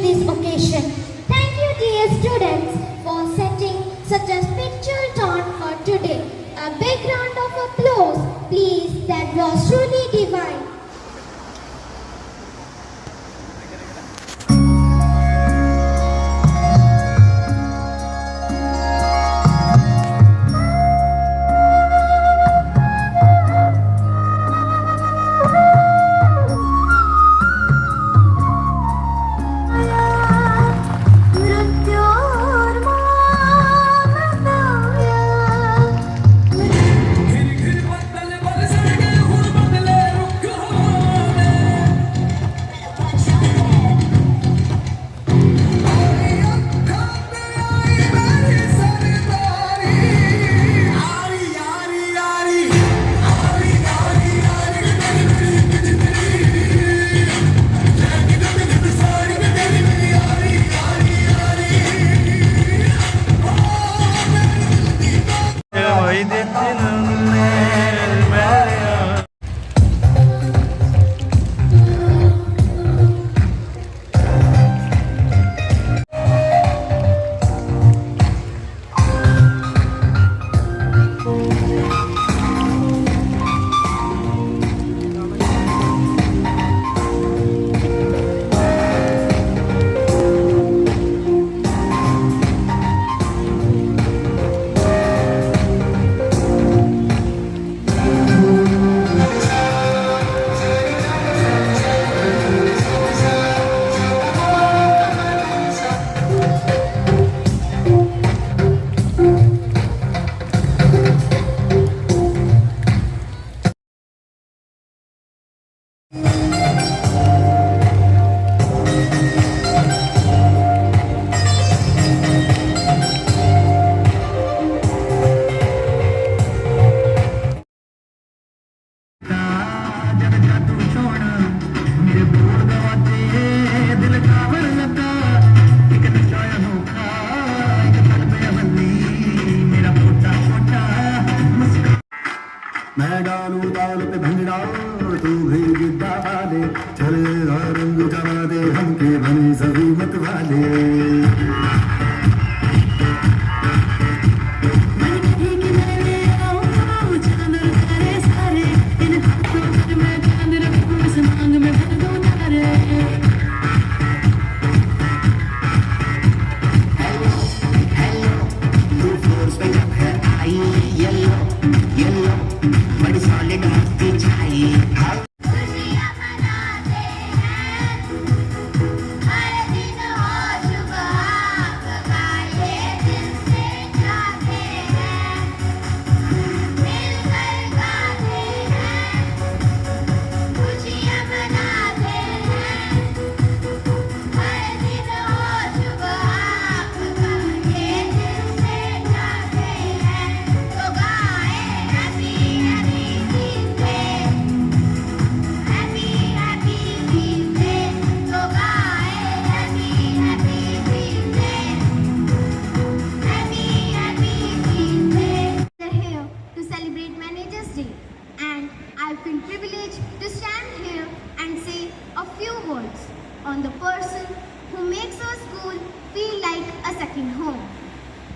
this occasion. Thank you, dear students, for setting such a spiritual tone for today. A big round of applause, please. That was truly divine. मैं डालू ताल पे भंगड़ा तू भी गिद्दा वाले चले रंग जमा दे हमके बने सभी मत वाले on the person who makes our school feel like a second home.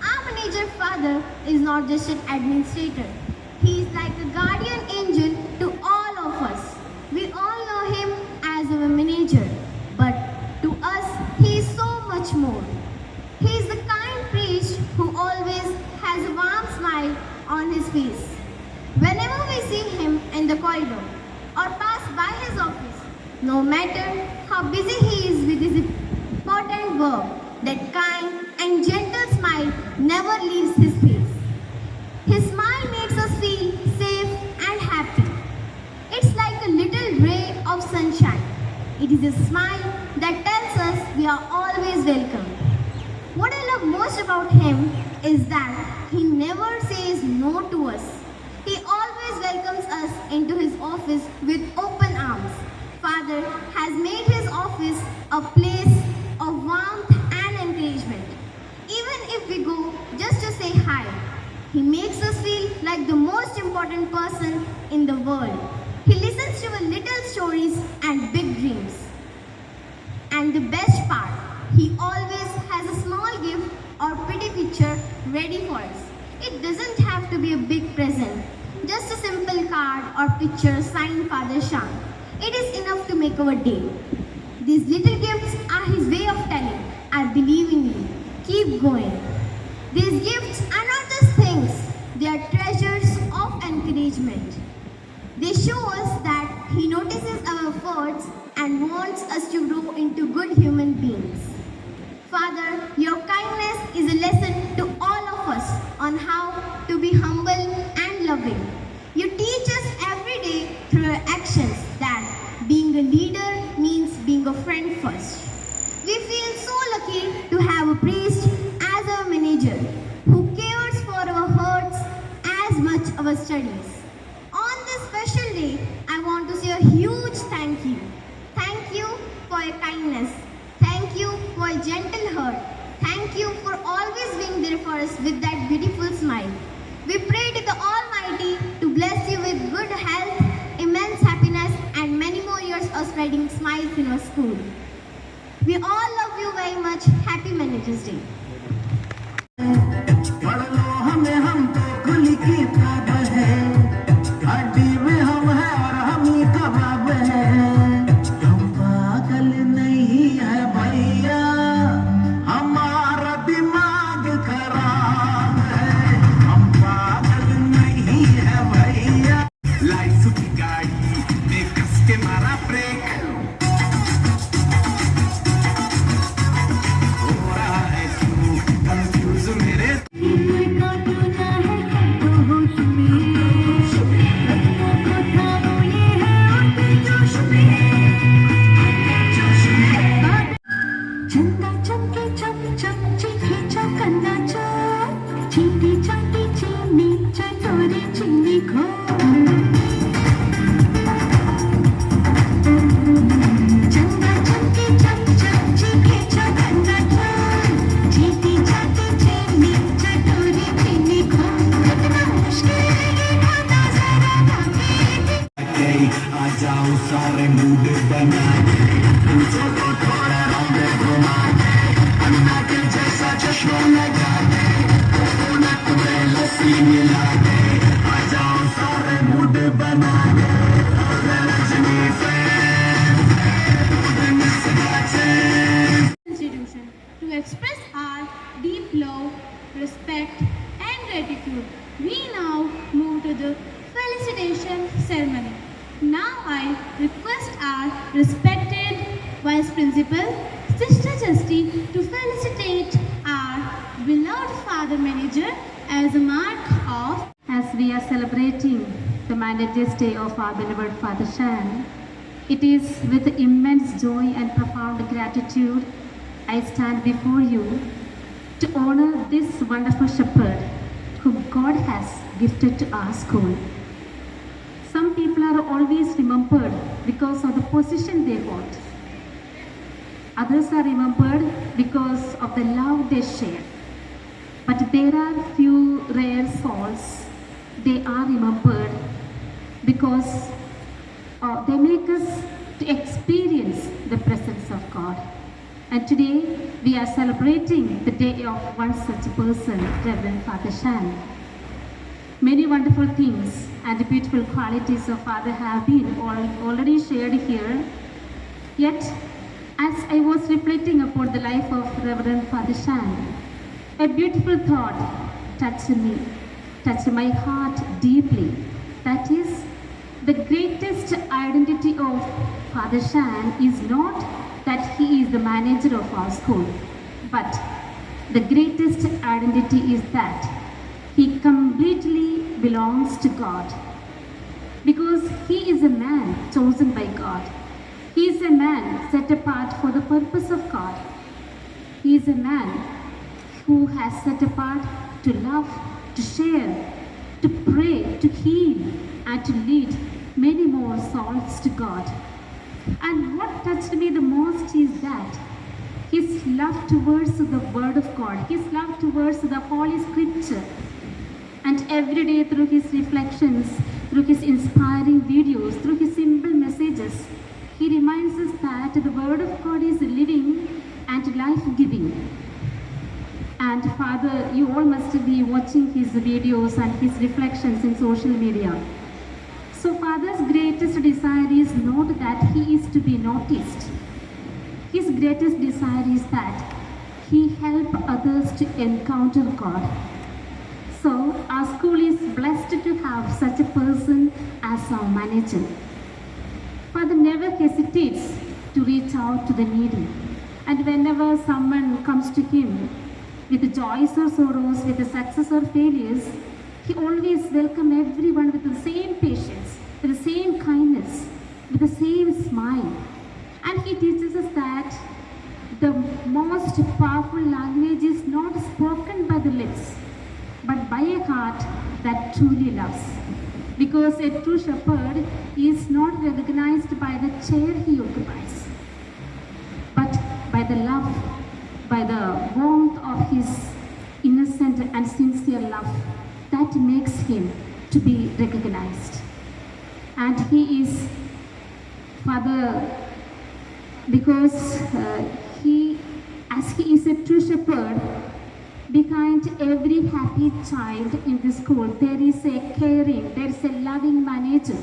Our manager father is not just an administrator. He is like a guardian angel to all of us. We all know him as our manager, but to us he is so much more. He is the kind priest who always has a warm smile on his face. Whenever we see him in the corridor or pass by his office, no matter how busy he is with his important work, that kind and gentle smile never leaves his face. His smile makes us feel safe and happy. It's like a little ray of sunshine. It is a smile that tells us we are always welcome. What I love most about him is that he never says no to us. He always welcomes us into his office with open arms. Father has made his office a place of warmth and encouragement. Even if we go just to say hi, he makes us feel like the most important person in the world. He listens to our little stories and big dreams. And the best part, He always has a small gift or pretty picture ready for us. It doesn't have to be a big present, just a simple card or picture signed Father Shan. It is enough to make our day. These little gifts are his way of telling, I believe in you. Keep going. These gifts are not just things, they are treasures of encouragement. They show us that he notices our efforts and wants us to grow into good human beings. Father, your kindness is a lesson to all of us on how to be humble and loving. You teach us every day through your actions that being a leader means being a friend first. We feel so lucky to have a priest as our manager who cares for our hurts as much our studies. On this special day, I want to say a huge thank you. Thank you for your kindness. Thank you for a gentle heart. Thank you for always being there for us with that beautiful smile. We pray to the Almighty to bless you with good health, immense happiness, and many more years of spreading smiles in our school. We all love you very much. Happy Managers Day. पढ़ लो हमें हम तो कुल किताब है हड्डी में हम है और हम ही कबाब है हम पागल नहीं है भैया हमारा दिमाग खराब है हम पागल नहीं है भैया लाइफ की गाड़ी में कस के मारा ब्रेक हो रहा है क्यों कंफ्यूज मेरे चंदा चमके चम चम चीखे चौकन्ना चोर चीनी चाटी चीनी चटोरे चीनी खो चंदा चमके चम चम चीखे चौकन्ना चोर चीनी चाटी चीनी चटोरे चीनी खो कितना मुश्किल है ये खाना जरा भाभी आ जाओ सारे मूड बना पूछो तो थोड़ा रंग घुमा अन्ना के जैसा चश्मा लगा दे कोकोनट में लस्सी मिला दे आ जाओ सारे मूड बना दे Rajni Institution to express our deep love, respect, and gratitude. We now move to the felicitation ceremony. Now I request our respected Vice Principal, Sister Justy, to felicitate our beloved Father Manager as a mark of. As we are celebrating the Managers' Day of our beloved Father Shan, it is with immense joy and profound gratitude I stand before you to honor this wonderful shepherd whom God has gifted to our school. Some people are always remembered because of the position they hold. Others are remembered because of the love they share. But there are few rare souls. They are remembered because they make us to experience the presence of God. And today we are celebrating the day of one such person, Reverend Father Shan. Many wonderful things and beautiful qualities of Father have been already shared here. Yet, as I was reflecting upon the life of Reverend Father Shan, a beautiful thought touched me, touched my heart deeply. That is, the greatest identity of Father Shan is not that he is the manager of our school, but the greatest identity is that he completely belongs to God. Because he is a man chosen by God. He is a man set apart for the purpose of God. He is a man who has set apart to love, to share, to pray, to heal, and to lead many more souls to God. And what touched me the most is that his love towards the Word of God, his love towards the Holy Scripture. And every day through his reflections, through his inspiring videos, through his simple messages, he reminds us that the Word of God is living and life And Father, you all must be watching his videos and his reflections in social media. So Father's greatest desire is not that he is to be noticed. His greatest desire is that he help others to encounter God. So our school is blessed to have such a person as our manager. Father never hesitates to reach out to the needy. And whenever someone comes to him with joys or sorrows, with success or failures, he always welcomes everyone with the same patience, with the same kindness, with the same smile. And he teaches us that the most powerful language is not spoken by the lips, but by a heart that truly loves. Because a true shepherd is not recognized by the chair he occupies, but by the love, by the warmth of his innocent and sincere love that makes him to be recognized. And he is Father, because as he is a true shepherd, behind every happy child in the school, there is a caring, there is a loving manager.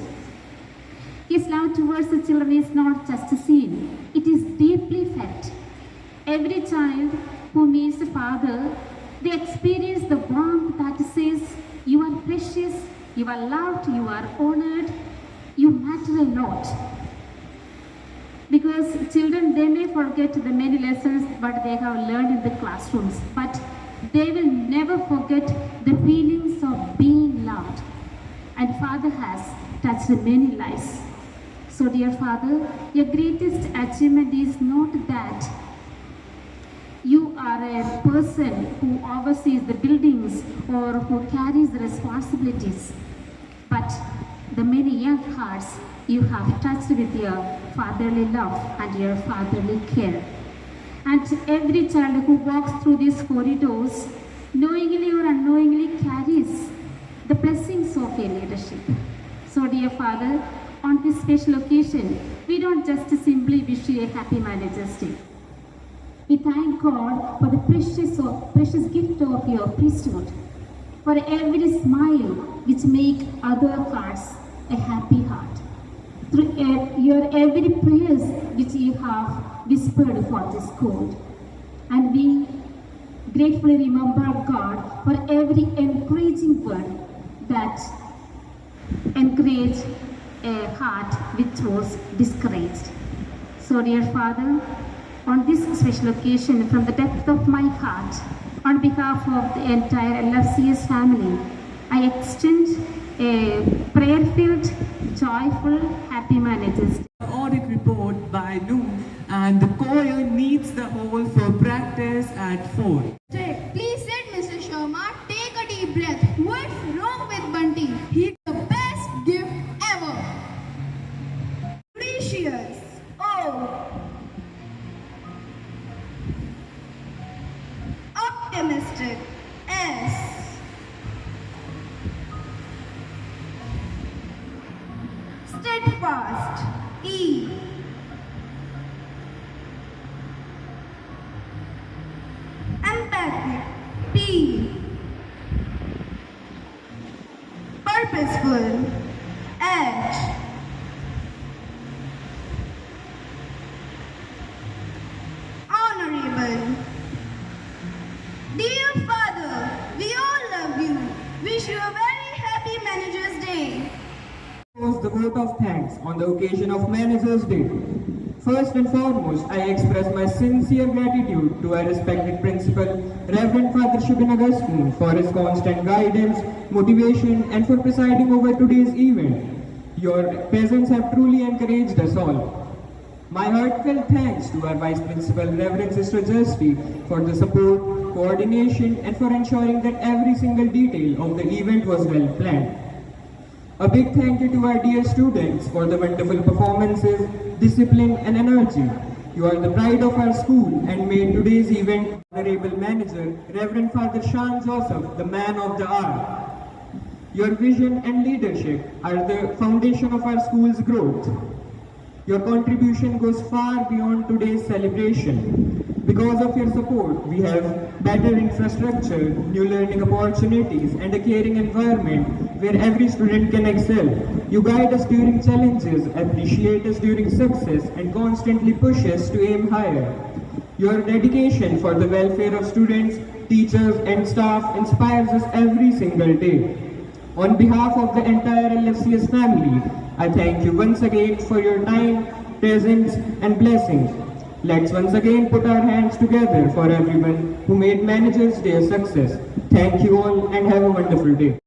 His love towards the children is not just seen, it is deeply felt. Every child who meets the Father, they experience the warmth that says, you are precious, you are loved, you are honored, you matter a lot. Because children, they may forget the many lessons what they have learned in the classrooms, but they will never forget the feelings of being loved. And Father has touched many lives. So dear Father, your greatest achievement is not that you are a person who oversees the buildings or who carries the responsibilities, but the many young hearts you have touched with your fatherly love and your fatherly care. And every child who walks through these corridors, knowingly or unknowingly carries the blessings of your leadership. So dear Father, on this special occasion, we don't just simply wish you a happy Manager's Day. We thank God for the precious gift of your priesthood, for every smile which make other hearts a happy heart, through your every prayers which you have whispered for this school. And we gratefully remember God for every encouraging word that encouraged a heart which was discouraged. So dear Father, on this special occasion, from the depth of my heart, on behalf of the entire LFCS family, I extend a prayer-filled, joyful, happy Manager's Day. Audit report by noon, and the choir needs the hall for practice at 4. Please sit, Mr. Sharma. Take a deep breath. What's wrong with Bunty? He's the best gift ever. Precious. Oh. Optimistic. S. Steadfast. E. Empathic. P. Purposeful. H. Honorable. Dear Father, we all love you. Wish you a very happy Manager's Day. Was the vote of thanks on the occasion of Manager's Day. First and foremost, I express my sincere gratitude to our respected principal, Reverend Father Shubhanagar School, for his constant guidance, motivation, and for presiding over today's event. Your presence have truly encouraged us all. My heartfelt thanks to our Vice Principal, Reverend Sister Justy, for the support, coordination, and for ensuring that every single detail of the event was well planned. A big thank you to our dear students for the wonderful performances, discipline, and energy. You are the pride of our school and made today's event. Honorable Manager, Reverend Father Shan Joseph, the man of the hour. Your vision and leadership are the foundation of our school's growth. Your contribution goes far beyond today's celebration. Because of your support, we have better infrastructure, new learning opportunities, and a caring environment where every student can excel. You guide us during challenges, appreciate us during success, and constantly push us to aim higher. Your dedication for the welfare of students, teachers, and staff inspires us every single day. On behalf of the entire LFCS family, I thank you once again for your time, presence, and blessings. Let's once again put our hands together for everyone who made Managers Day a success. Thank you all and have a wonderful day.